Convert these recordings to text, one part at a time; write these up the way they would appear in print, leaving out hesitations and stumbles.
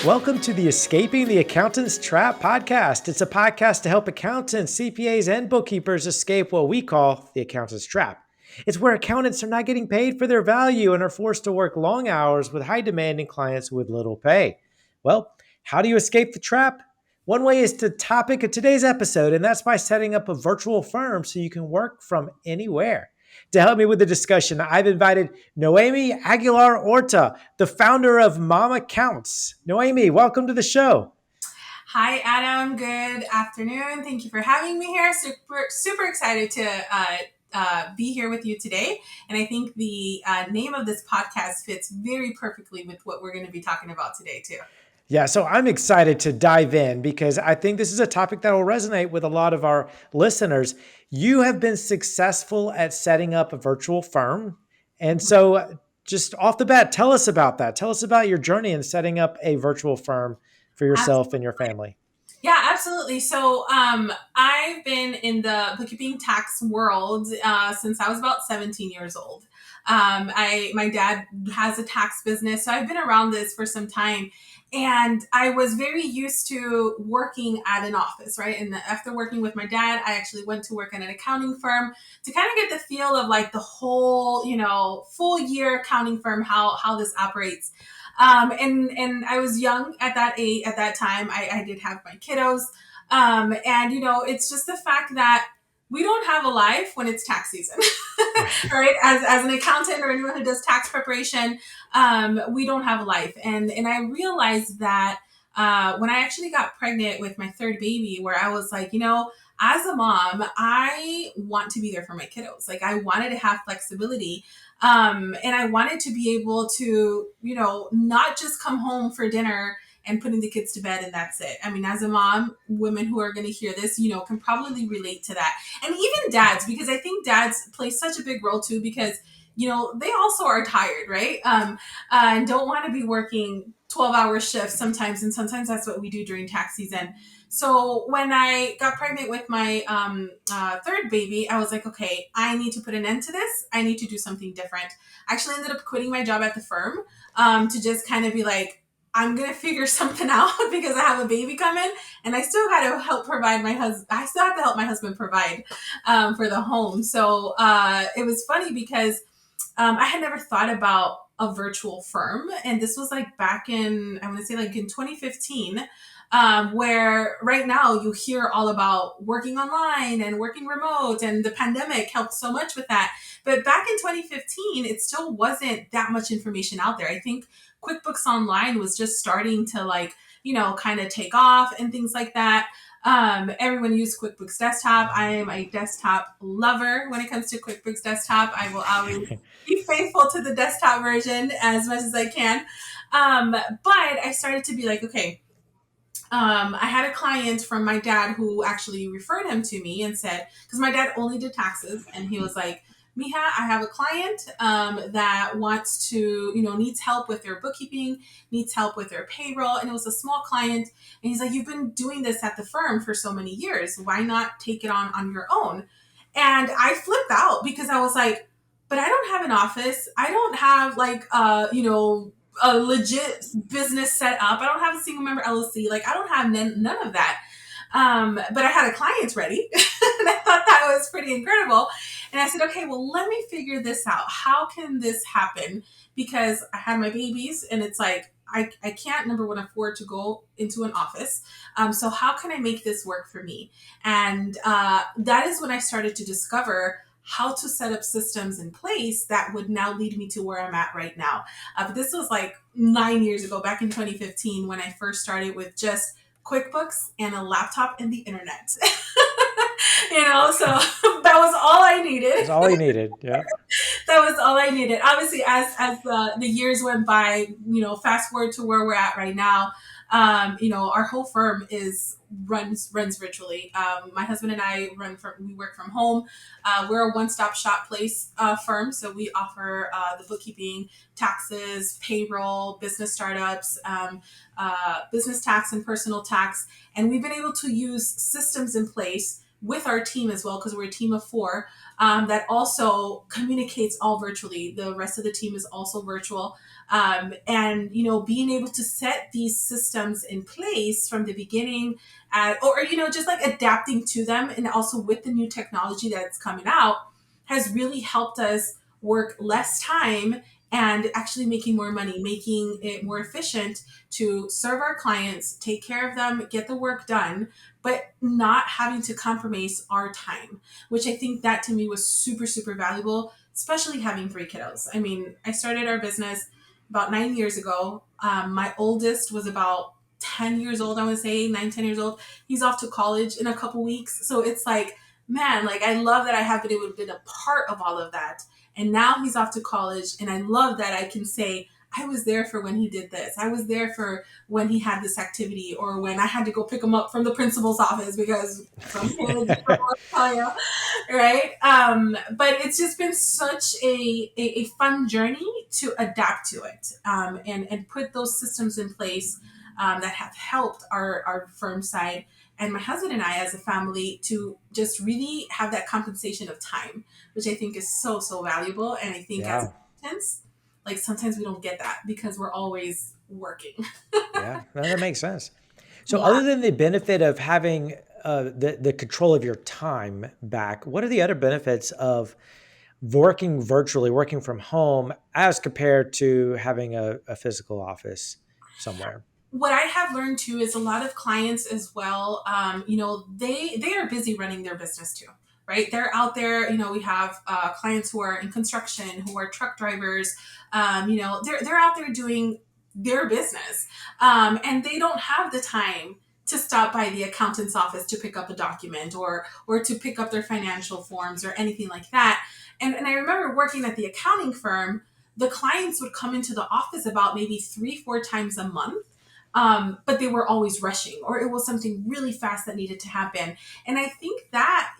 Welcome to the Escaping the Accountant's Trap podcast. It's a podcast to help accountants, CPAs, and bookkeepers escape what we call the accountant's trap. It's where accountants are not getting paid for their value and are forced to work long hours with high demanding clients with little pay. Well, how do you escape the trap? One way is the topic of today's episode, and that's by setting up a virtual firm so you can work from anywhere. To help me with the discussion, I've invited Noemi Aguilar-Orta, the founder of Mama Counts. Noemi, welcome to the show. Hi, Adam. Good afternoon. Thank you for having me here. Super excited to be here with you today. And I think the name of this podcast fits very perfectly with what we're going to be talking about today, too. Yeah, so I'm excited to dive in because I think this is a topic that will resonate with a lot of our listeners. You have been successful at setting up a virtual firm. And so, just off the bat, tell us about that. Tell us about your journey in setting up a virtual firm for yourself and your family. Yeah, absolutely. So I've been in the bookkeeping tax world since I was about 17 years old. My dad has a tax business, so I've been around this for some time. And I was very used to working at an office, right? And after working with my dad, I actually went to work at an accounting firm to kind of get the feel of like the whole, full year accounting firm, how this operates. And I was young at that time. I did have my kiddos. And it's just the fact that we don't have a life when it's tax season, right? As an accountant or anyone who does tax preparation, we don't have a life. And I realized that when I actually got pregnant with my third baby, where I was like, as a mom, I want to be there for my kiddos. Like I wanted to have flexibility. And I wanted to be able to, not just come home for dinner and putting the kids to bed and that's it. I mean, as a mom, women who are going to hear this, can probably relate to that. And even dads, because I think dads play such a big role too, because, they also are tired, right? And don't want to be working 12-hour shifts sometimes. And sometimes that's what we do during tax season. So when I got pregnant with my third baby, I was like, okay, I need to put an end to this. I need to do something different. I actually ended up quitting my job at the firm to just kind of be like, I'm going to figure something out because I have a baby coming and I still got to help provide my husband. I still have to help my husband provide for the home. So it was funny because I had never thought about a virtual firm. And this was like back in, I want to say like in 2015, where right now you hear all about working online and working remote, and the pandemic helped so much with that. But back in 2015, it still wasn't that much information out there. I think QuickBooks Online was just starting to like, kind of take off and things like that. Everyone used QuickBooks Desktop. I am a desktop lover when it comes to QuickBooks Desktop. I will always be faithful to the desktop version as much as I can. But I started to be like, okay, I had a client from my dad who actually referred him to me and said, because my dad only did taxes, and he was like, Miha, I have a client that wants to, needs help with their bookkeeping, needs help with their payroll. And it was a small client. And he's like, you've been doing this at the firm for so many years. Why not take it on your own? And I flipped out because I was like, but I don't have an office. I don't have like, a legit business set up. I don't have a single member LLC. Like I don't have none of that. But I had a client ready and I thought that was pretty incredible. And I said, okay, well, let me figure this out. How can this happen? Because I had my babies and it's like, I can't, number one, afford to go into an office. So how can I make this work for me? And that is when I started to discover how to set up systems in place that would now lead me to where I'm at right now. But this was like 9 years ago, back in 2015, when I first started with just QuickBooks and a laptop and the internet. So that was all I needed. That's all you needed. Yeah. That was all I needed. Obviously, as the years went by, fast forward to where we're at right now, our whole firm runs virtually. My husband and I we work from home. We're a one-stop shop place firm, so we offer the bookkeeping, taxes, payroll, business startups, business tax and personal tax, and we've been able to use systems in place with our team as well, because we're a team of four, that also communicates all virtually. The rest of the team is also virtual. And, being able to set these systems in place from the beginning, or, just like adapting to them, and also with the new technology that's coming out, has really helped us work less time and actually making more money, making it more efficient to serve our clients, take care of them, get the work done, but not having to compromise our time, which I think that to me was super, super valuable, especially having three kiddos. I mean, I started our business about 9 years ago. My oldest was about 10 years old, I would say, 9, 10 years old. He's off to college in a couple weeks. So it's like, man, like I love that I have been able to be a part of all of that. And now he's off to college. And I love that I can say, I was there for when he did this. I was there for when he had this activity, or when I had to go pick him up from the principal's office because some kids, right? But it's just been such a fun journey to adapt to it, and put those systems in place that have helped our firm side and my husband and I as a family to just really have that compensation of time, which I think is so, so valuable. And I think as Yeah. accountants, like sometimes we don't get that because we're always working. Yeah. No, that makes sense. So Yeah. other than the benefit of having the control of your time back, what are the other benefits of working virtually, working from home, as compared to having a physical office somewhere? What I have learned too is a lot of clients as well, they are busy running their business too, right? They're out there. We have clients who are in construction, who are truck drivers. They're out there doing their business, and they don't have the time to stop by the accountant's office to pick up a document, or to pick up their financial forms or anything like that. And I remember working at the accounting firm. The clients would come into the office about maybe 3, 4 times a month, but they were always rushing, or it was something really fast that needed to happen. And I think that,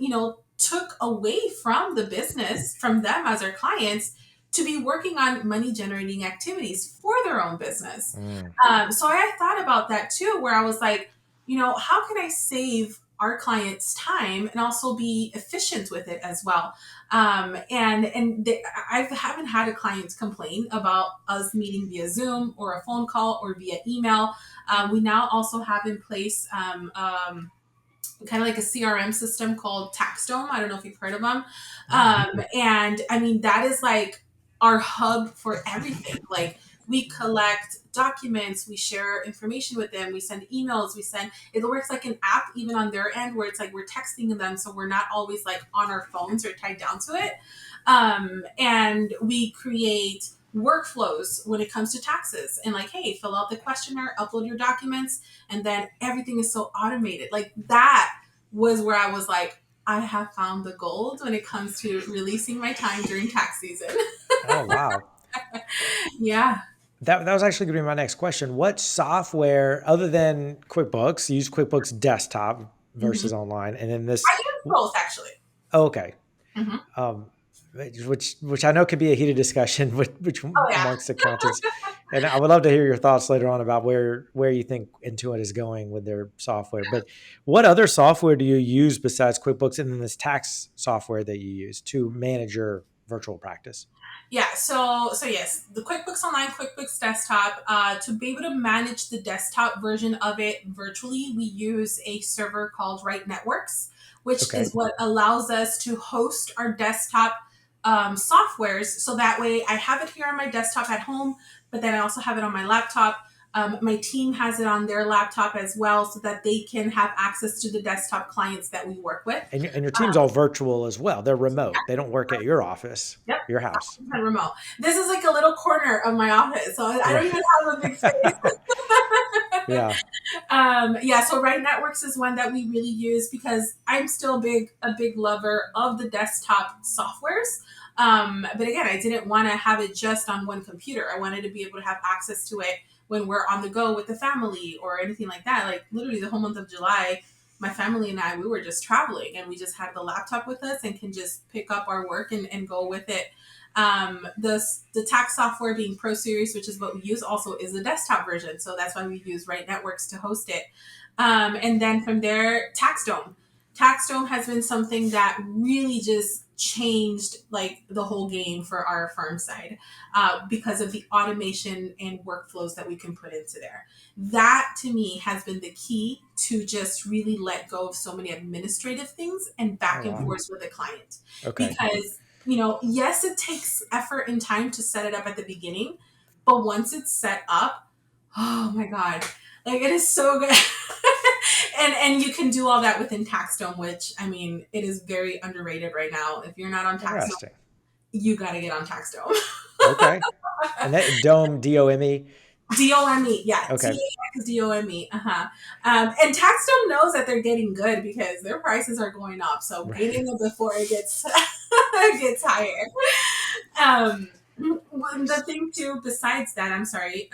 took away from the business, from them as our clients, to be working on money generating activities for their own business. Mm. So I thought about that too, where I was like, how can I save our clients time and also be efficient with it as well? I haven't had a client complain about us meeting via Zoom or a phone call or via email. We now also have in place kind of like a CRM system called Taxdome. I don't know if you've heard of them. And I mean, that is like our hub for everything. Like, we collect documents, we share information with them, we send emails, it works like an app even on their end, where it's like we're texting them. So we're not always like on our phones or tied down to it. And we create workflows when it comes to taxes, and like, hey, fill out the questionnaire, upload your documents, and then everything is so automated. Like, that was where I was like, I have found the gold when it comes to releasing my time during tax season. Oh, wow. Yeah. That was actually going to be my next question. What software, other than QuickBooks, you use QuickBooks Desktop Mhm. versus online, and then I this? use both actually. Oh, okay. Mhm. Um, which I know could be a heated discussion which Oh yeah. amongst accountants, and I would love to hear your thoughts later on about where you think Intuit is going with their software. But what other software do you use besides QuickBooks, and then this tax software that you use to manage your virtual practice? Yeah, so yes, the QuickBooks Online, QuickBooks Desktop. To be able to manage the desktop version of it virtually, we use a server called Right Networks, which Okay. is what allows us to host our desktop softwares. So that way, I have it here on my desktop at home, but then I also have it on my laptop. My team has it on their laptop as well, so that they can have access to the desktop clients that we work with. And your team's all virtual as well. They're remote. They don't work at your office, Yep. your house. And remote. This is like a little corner of my office, so I don't Right. even have a big space. Yeah. Yeah, so Right Networks is one that we really use because I'm still a big lover of the desktop softwares. But again, I didn't want to have it just on one computer. I wanted to be able to have access to it when we're on the go with the family or anything like that. Like, literally the whole month of July, my family and I, we were just traveling, and we just had the laptop with us and can just pick up our work and go with it. The tax software, being Pro Series, which is what we use, also is a desktop version. So that's why we use Right Networks to host it. And then from there, TaxDome. TaxDome has been something that really just changed like the whole game for our firm side because of the automation and workflows that we can put into there. That to me has been the key to just really let go of so many administrative things and Oh, back and wow. forth with a client. Okay. Because, yes, it takes effort and time to set it up at the beginning, but once it's set up, oh my God, like it is so good. and you can do all that within TaxDome, which I mean, it is very underrated right now. If you're not on TaxDome, Interesting. you got to get on TaxDome. Okay. And that Dome, DOME. DOME, yeah, Okay. TAXDOME. And TaxDome knows that they're getting good because their prices are going up. So get in it before it gets gets higher. The thing too, besides that, I'm sorry,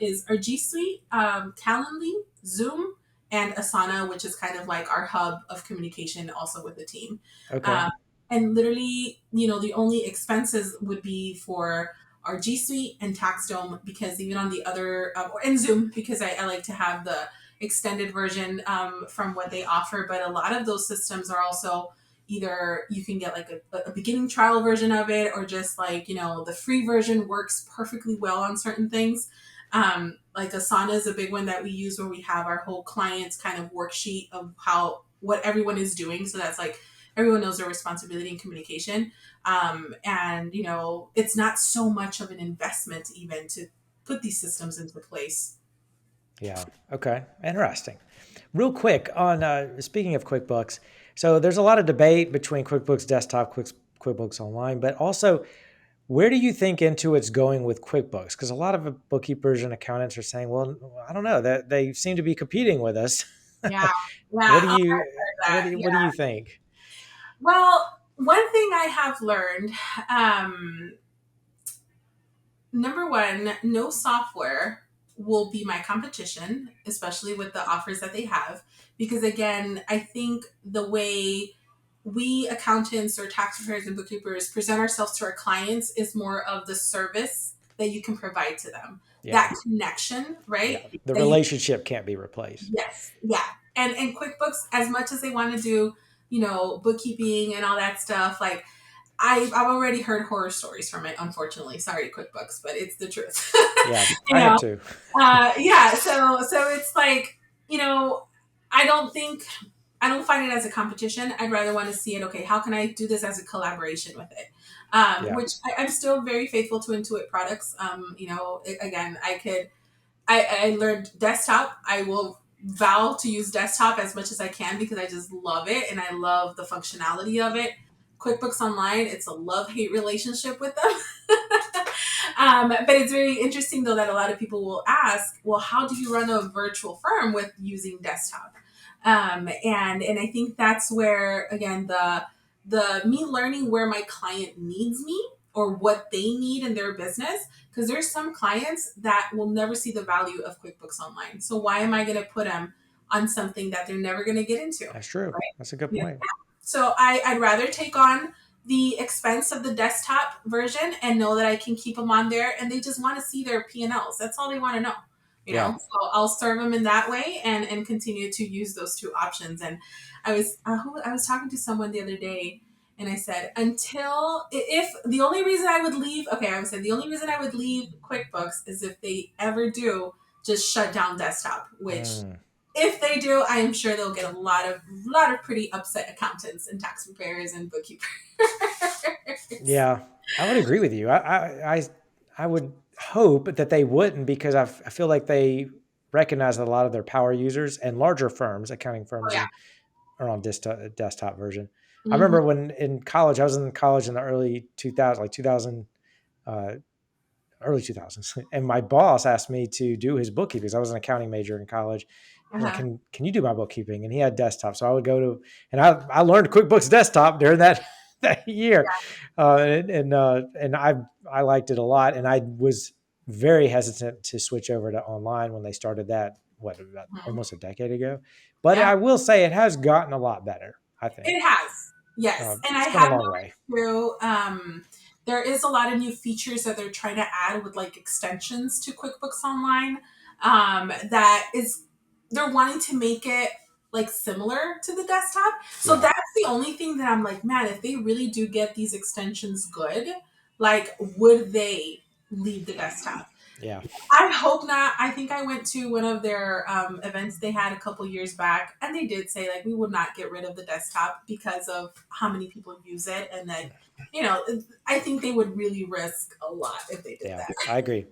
is our G Suite, Calendly, Zoom, and Asana, which is kind of like our hub of communication, also with the team. Okay. Um, and literally, the only expenses would be for our G Suite and TaxDome because even on the other, and Zoom, because I like to have the extended version from what they offer. But a lot of those systems are also either you can get like a beginning trial version of it, or just like, the free version works perfectly well on certain things. Like Asana is a big one that we use where we have our whole clients kind of worksheet of what everyone is doing. So that's like everyone knows their responsibility in communication. And it's not so much of an investment even to put these systems into place. Yeah. Okay. Interesting. Real quick on speaking of QuickBooks, so there's a lot of debate between QuickBooks Desktop, QuickBooks Online, but also where do you think Intuit's going with QuickBooks? Because a lot of bookkeepers and accountants are saying, "Well, I don't know that they seem to be competing with us." Yeah, what yeah. do Oh, you that. what do Yeah. you think? Well, one thing I have learned, number one, no software will be my competition, especially with the offers that they have. Because again, I think the way we accountants or tax preparers and bookkeepers present ourselves to our clients is more of the service that you can provide to them. Yeah. That connection, Yeah. right? The That you relationship can't be replaced. Yes, yeah. And QuickBooks, as much as they want to do, bookkeeping and all that stuff, like I've already heard horror stories from it, unfortunately. Sorry, QuickBooks, but it's the truth. Yeah, you I have know, to. yeah. So it's like, you know, I don't think I don't find it as a competition. I'd rather want to see it. Okay, how can I do this as a collaboration with it? Yeah. Which I'm still very faithful to Intuit products. Again, I learned desktop. I will vow to use desktop as much as I can because I just love it and I love the functionality of it. QuickBooks Online, it's a love-hate relationship with them. But it's very interesting though that a lot of people will ask, well, how do you run a virtual firm with using desktop? And I think that's where again the me learning where my client needs me or what they need in their business, because there's some clients that will never see the value of QuickBooks Online. So why am I going to put them on something that they're never going to get into? That's true. Right? That's a good Yeah. point. So I'd rather take on the expense of the desktop version and know that I can keep them on there and they just want to see their P&Ls. That's all they want to know. Yeah. So I'll serve them in that way and continue to use those two options. And I was talking to someone the other day and I said, if the only reason I would leave, okay, I would say the only reason I would leave QuickBooks is if they ever do just shut down desktop, which Mm. if they do, I am sure they'll get a lot of pretty upset accountants and tax preparers and bookkeepers. Yeah, I would agree with you. I would hope that they wouldn't because I feel like they recognize that a lot of their power users and larger firms, accounting Oh firms, yeah. and are on desktop version. I Mm-hmm. remember when in college, I was in college in the early 2000s, like 2000, uh, early 2000s. And my boss asked me to do his bookkeeping because I was an accounting major in college. He's like, Uh-huh. can you do my bookkeeping? And he had desktop. So I would go to, and I learned QuickBooks desktop during that year. And I liked it a lot. And I was very hesitant to switch over to online when they started that, about Mhm. almost a decade ago. But Yeah. I will say it has gotten a lot better, I think. It has, yes, and I It's come a have long way. noticed too. There is a lot of new features that they're trying to add with like extensions to QuickBooks Online. That is, they're wanting to make it like similar to the desktop. So Yeah. that's the only thing that I'm like, man, if they really do get these extensions good, like would they leave the desktop? Yeah. I hope not. I think I went to one of their events they had a couple years back, and they did say like we would not get rid of the desktop because of how many people use it, and that I think they would really risk a lot if they did Yeah. that. I agree.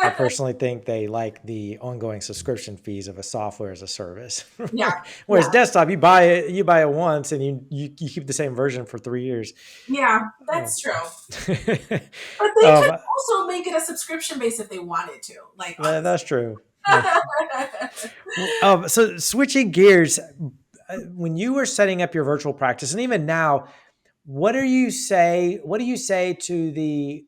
I personally think they like the ongoing subscription fees of a software as a service. Yeah, Whereas yeah, desktop, you buy it once and you keep the same version for 3 years. yeah. Oh. That's true. But they could um, also make it a subscription base if they wanted to. Like that's true. honestly. So switching gears, when you were setting up your virtual practice, and even now, what do you say? What do you say to the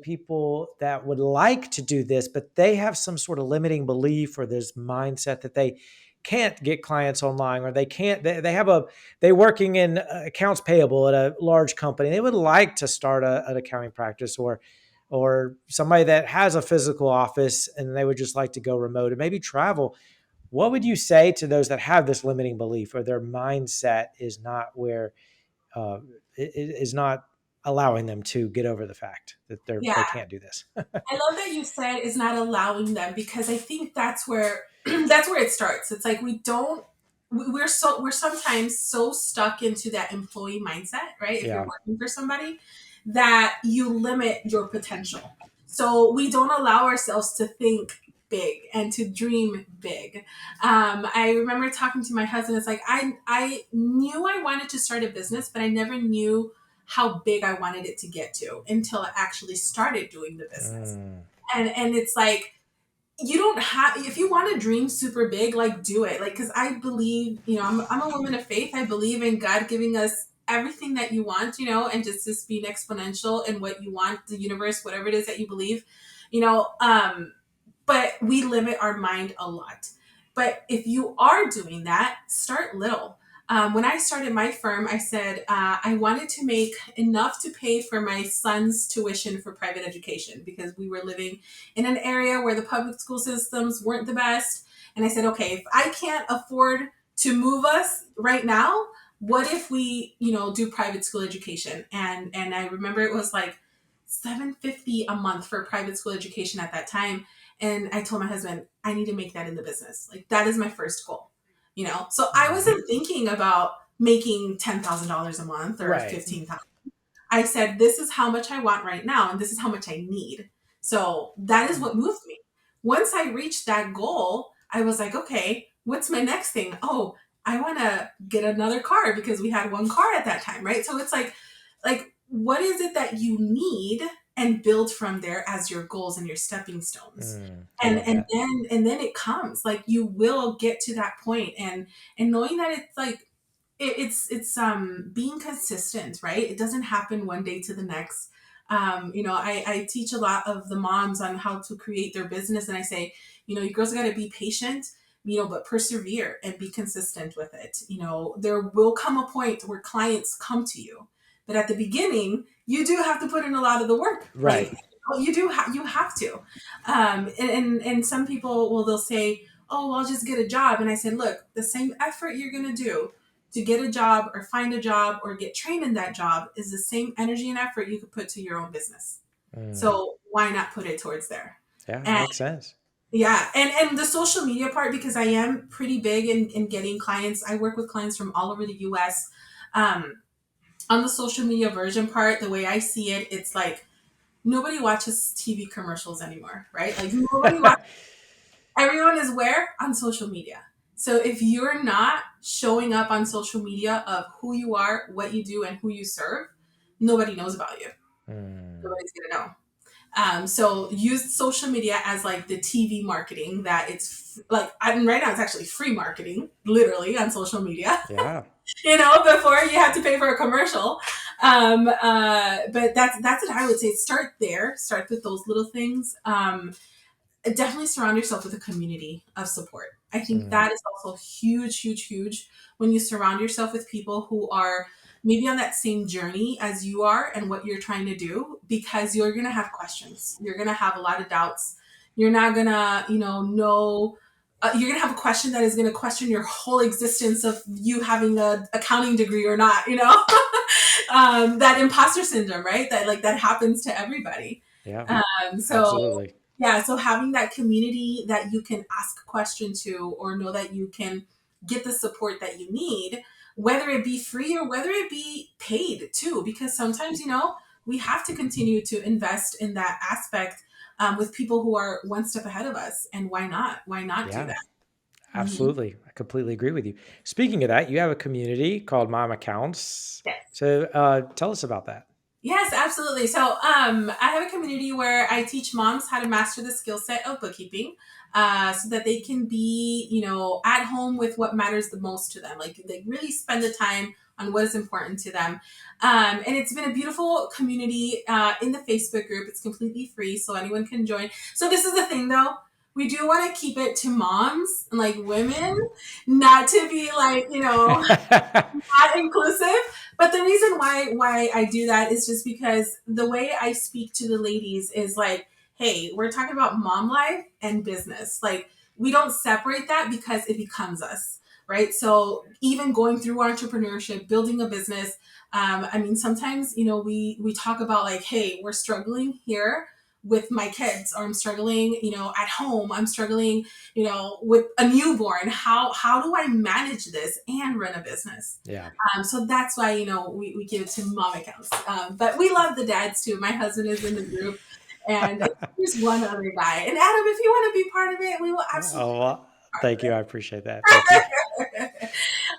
people that would like to do this, but they have some sort of limiting belief or this mindset that they can't get clients online, or they can't, they working in accounts payable at a large company. They would like to start an accounting practice, or somebody that has a physical office and they would just like to go remote and maybe travel. What would you say to those that have this limiting belief, or their mindset is not where uh, is not allowing them to get over the fact that Yeah, they can't do this? I love that you said is not allowing them, because I think that's where that's where it starts. It's like we don't we're sometimes so stuck into that employee mindset, right? If you're Yeah. working for somebody, that you limit your potential. So we don't allow ourselves to think big and to dream big. I remember talking to my husband. It's like I knew I wanted to start a business, but I never knew how big I wanted it to get to until I actually started doing the business. Mm, And it's like you don't have, if you want to dream super big, like do it. Like cuz I believe, I'm a woman of faith. I believe in God giving us everything that you want, and just being exponential in what you want, the universe, whatever it is that you believe. You know, but we limit our mind a lot. But if you are doing that, start little. When I started my firm, I said I wanted to make enough to pay for my son's tuition for private education, because we were living in an area where the public school systems weren't the best. And I said, okay, if I can't afford to move us right now, what if we, do private school education? And I remember it was like $750 a month for private school education at that time. And I told my husband, I need to make that in the business. Like that is my first goal, So I mm. wasn't thinking about making $10,000 a month or Right. 15,000. I said, this is how much I want right now, and this is how much I need. So that is what moved me. Once I reached that goal, I was like, okay, what's my next thing? Oh, I want to get another car, because we had one car at that time, right? So it's like what is it that you need, and build from there as your goals and your stepping stones. I And love and that. then it comes, like you will get to that point. And knowing that it's like it's being consistent, right? It doesn't happen one day to the next. I teach a lot of the moms on how to create their business, and I say, you girls got to be patient, but persevere and be consistent with it. There will come a point where clients come to you, but at the beginning, you do have to put in a lot of the work. Like Right. you have to. And some people they'll say, oh, well, I'll just get a job. And I said, look, the same effort you're going to do to get a job or find a job or get trained in that job is the same energy and effort you could put to your own business. Mm. So why not put it towards there? Yeah, it And makes sense. yeah, and the social media part, because I am pretty big in getting clients. I work with clients from all over the US. Um, on the social media version part, the way I see it, it's like nobody watches TV commercials anymore, right? Like nobody watches. Everyone is where? On social media. So if you're not showing up on social media of who you are, what you do, and who you serve, nobody knows about you. Mm. Nobody's gonna know. So use social media as like the TV marketing that like, and right now it's actually free marketing, literally on social media. Yeah. Before you had to pay for a commercial. But that's what I would say. Start there. Start with those little things. Definitely surround yourself with a community of support. I think Mm. that is also huge, huge, huge, when you surround yourself with people who are maybe on that same journey as you are and what you're trying to do, because you're going to have questions. You're going to have a lot of doubts. You're not going to, know you're going to have a question that is going to question your whole existence of you having a accounting degree or not, that imposter syndrome, right? That happens to everybody. Yeah, So absolutely. yeah, so having that community that you can ask a question to, or know that you can get the support that you need, whether it be free or whether it be paid too, because sometimes, we have to continue to invest in that aspect, with people who are one step ahead of us. And why not? Why not do Yeah, that? Mhm. absolutely. I completely agree with you. Speaking of that, you have a community called Mom Accounts. Yes. So tell us about that. Yes, absolutely. So, I have a community where I teach moms how to master the skill set of bookkeeping, so that they can be, at home with what matters the most to them. Like they really spend the time on what is important to them. And it's been a beautiful community in the Facebook group. It's completely free, so anyone can join. So this is the thing, though. We do want to keep it to moms and like women, not to be like, not inclusive. But the reason why I do that is just because the way I speak to the ladies is like, hey, we're talking about mom life and business. Like we don't separate that because it becomes us, right? So even going through entrepreneurship, building a business, I mean, sometimes we talk about like, hey, we're struggling here with my kids, or I'm struggling, at home. I'm struggling, with a newborn. How do I manage this and run a business? Yeah. So that's why, we give it to mom accounts. But we love the dads too. My husband is in the group, and there's one other guy. And Adam, if you want to be part of it, we will absolutely Oh, well, be part thank of you. it. I appreciate that. Thank you.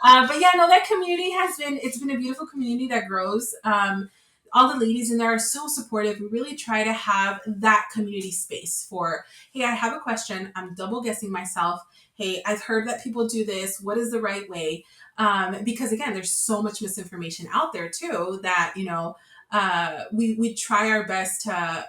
But yeah, no, that community it's been a beautiful community that grows. All the ladies in there are so supportive. We really try to have that community space for, hey, I have a question. I'm double guessing myself. Hey, I've heard that people do this. What is the right way? Because again, there's so much misinformation out there too that, we try our best to,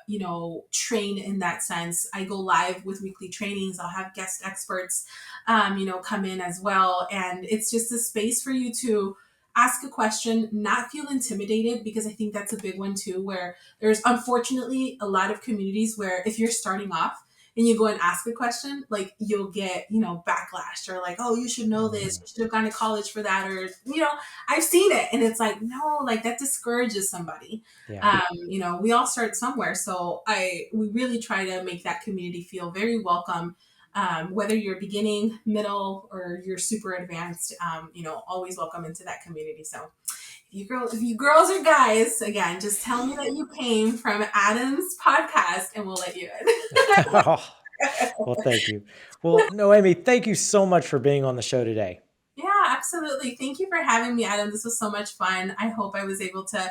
train in that sense. I go live with weekly trainings. I'll have guest experts, come in as well. And it's just a space for you to ask a question, not feel intimidated, because I think that's a big one too, where there's unfortunately a lot of communities where if you're starting off and you go and ask a question, like you'll get, backlash, or like, oh, you should know this, Mhm. you should have gone to college for that, or, I've seen it. And it's like, no, like that discourages somebody. Yeah. We all start somewhere. So we really try to make that community feel very welcome, whether you're beginning, middle, or you're super advanced, always welcome into that community. So if you girls or guys, again, just tell me that you came from Adam's podcast and we'll let you in. Oh, well, thank you. Well, Noemi, thank you so much for being on the show today. Yeah, absolutely. Thank you for having me, Adam. This was so much fun. I hope I was able to,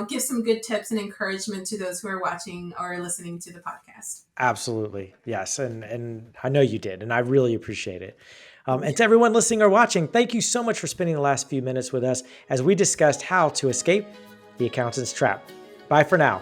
give some good tips and encouragement to those who are watching or listening to the podcast. Absolutely. Yes. And I know you did, and I really appreciate it. And to everyone listening or watching, thank you so much for spending the last few minutes with us as we discussed how to escape the accountant's trap. Bye for now.